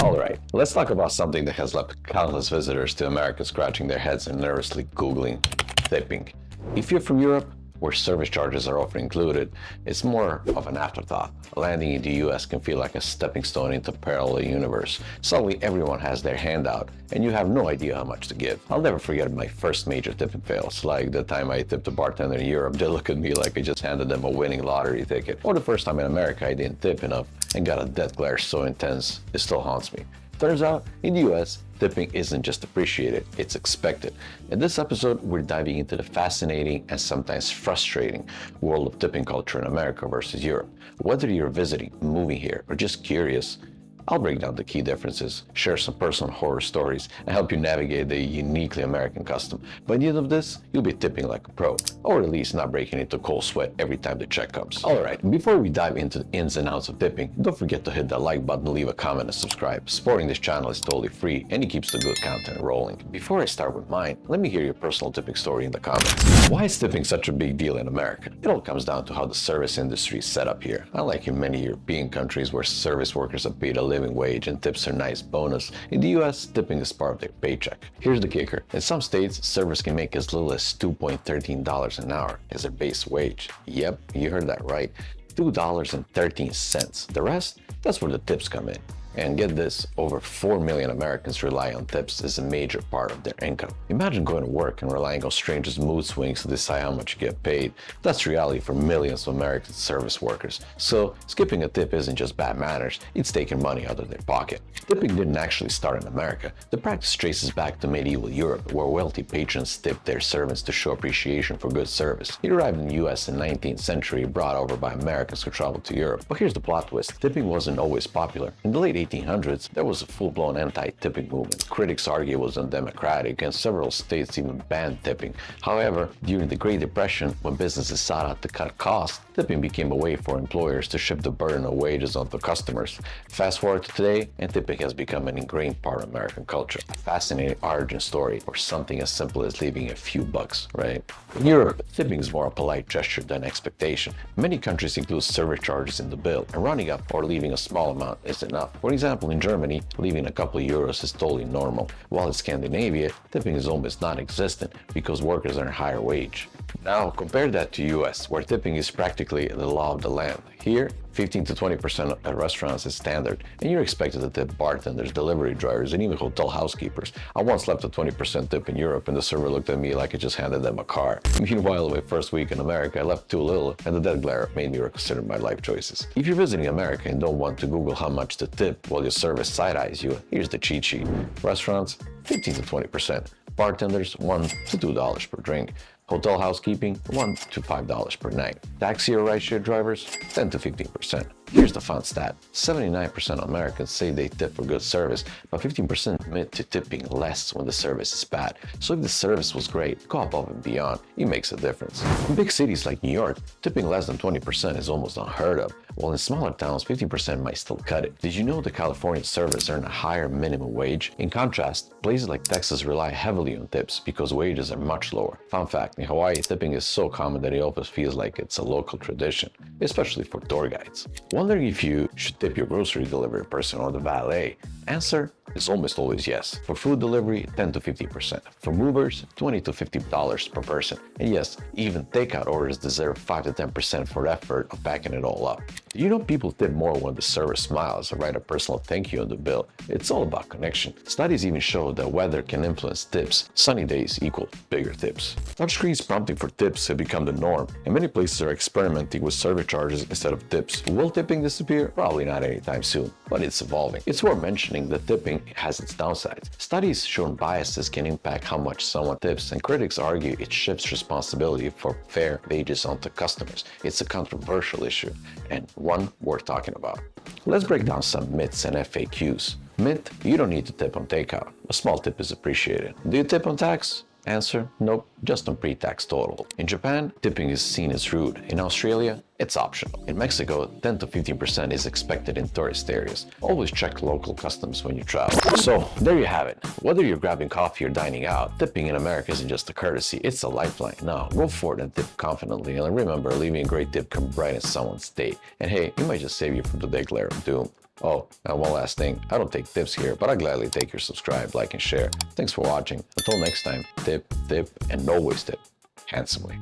Alright, let's talk about something that has left countless visitors to America scratching their heads and nervously Googling tipping. If you're from Europe, where service charges are often included, it's more of an afterthought. Landing in the US can feel like a stepping stone into a parallel universe. Suddenly everyone has their hand out, and you have no idea how much to give. I'll never forget my first major tipping fails, like the time I tipped a bartender in Europe. They looked at me like I just handed them a winning lottery ticket. Or the first time in America I didn't tip enough and got a death glare so intense it still haunts me. Turns out, in the US, tipping isn't just appreciated, it's expected. In this episode, we're diving into the fascinating and sometimes frustrating world of tipping culture in America versus Europe. Whether you're visiting, moving here, or just curious, I'll break down the key differences, share some personal horror stories, and help you navigate the uniquely American custom. By the end of this, you'll be tipping like a pro, or at least not breaking into cold sweat every time the check comes. Alright, before we dive into the ins and outs of tipping, don't forget to hit that like button, leave a comment, and subscribe. Supporting this channel is totally free, and it keeps the good content rolling. Before I start with mine, let me hear your personal tipping story in the comments. Why is tipping such a big deal in America? It all comes down to how the service industry is set up here. Unlike in many European countries where service workers are paid a living wage and tips are a nice bonus, in the US, tipping is part of their paycheck. Here's the kicker. In some states, servers can make as little as $2.13 an hour as their base wage. Yep, you heard that right. $2.13. The rest, that's where the tips come in. And get this, over 4 million Americans rely on tips as a major part of their income. Imagine going to work and relying on strangers' mood swings to decide how much you get paid. That's reality for millions of American service workers. So skipping a tip isn't just bad manners, it's taking money out of their pocket. Tipping didn't actually start in America. The practice traces back to medieval Europe, where wealthy patrons tipped their servants to show appreciation for good service. It arrived in the US in the 19th century, brought over by Americans who traveled to Europe. But here's the plot twist. Tipping wasn't always popular. In the late 1800s, there was a full-blown anti-tipping movement. Critics argue it was undemocratic, and several states even banned tipping. However, during the Great Depression, when businesses sought out to cut costs, tipping became a way for employers to shift the burden of wages onto customers. Fast forward to today, and tipping has become an ingrained part of American culture. A fascinating origin story, or something as simple as leaving a few bucks, right? In Europe, tipping is more a polite gesture than expectation. Many countries include service charges in the bill, and running up or leaving a small amount is enough. For example, in Germany, leaving a couple of euros is totally normal, while in Scandinavia, tipping is almost non-existent because workers earn higher wage. Now, compare that to US, where tipping is practically the law of the land. Here, 15 to 20% at restaurants is standard, and you're expected to tip bartenders, delivery drivers, and even hotel housekeepers. I once left a 20% tip in Europe, and the server looked at me like I just handed them a car. Meanwhile, my first week in America, I left too little, and the death glare made me reconsider my life choices. If you're visiting America and don't want to Google how much to tip while your service side-eyes you, here's the cheat sheet. Restaurants, 15 to 20%. Bartenders, $1 to $2 per drink. Hotel housekeeping, $1 to $5 per night. Taxi or rideshare drivers, 10 to 15%. Here's the fun stat. 79% of Americans say they tip for good service, but 15% admit to tipping less when the service is bad. So if the service was great, go above and beyond. It makes a difference. In big cities like New York, tipping less than 20% is almost unheard of, while in smaller towns, 15% might still cut it. Did you know the California servers earn a higher minimum wage? In contrast, places like Texas rely heavily on tips because wages are much lower. Fun fact, in Hawaii, tipping is so common that it almost feels like it's a local tradition, especially for tour guides. Wondering if you should tip your grocery delivery person or the valet? Answer is almost always yes. For food delivery, 10 to 50%. For movers, $20 to $50 per person. And yes, even takeout orders deserve 5 to 10% for the effort of packing it all up. You know, people tip more when the server smiles or write a personal thank you on the bill. It's all about connection. Studies even show that weather can influence tips. Sunny days equal bigger tips. Touchscreens prompting for tips have become the norm, and many places are experimenting with service charges instead of tips. Will tipping disappear? Probably not anytime soon, but it's evolving. It's worth mentioning that tipping has its downsides. Studies show biases can impact how much someone tips, and critics argue it shifts responsibility for fair wages onto customers. It's a controversial issue, and one worth talking about. Let's break down some myths and FAQs. Myth: you don't need to tip on takeout. A small tip is appreciated. Do you tip on tax? Answer: nope, just on pre-tax total. In Japan, tipping is seen as rude. In Australia, it's optional. In Mexico, 10 to 15% is expected in tourist areas. Always check local customs when you travel. So, there you have it. Whether you're grabbing coffee or dining out, tipping in America isn't just a courtesy, it's a lifeline. Now, go for it and tip confidently. And remember, leaving a great tip can brighten someone's day. And hey, it might just save you from the big glare of doom. Oh, and one last thing, I don't take tips here, but I gladly take your subscribe, like, and share. Thanks for watching. Until next time, tip, and always tip handsomely.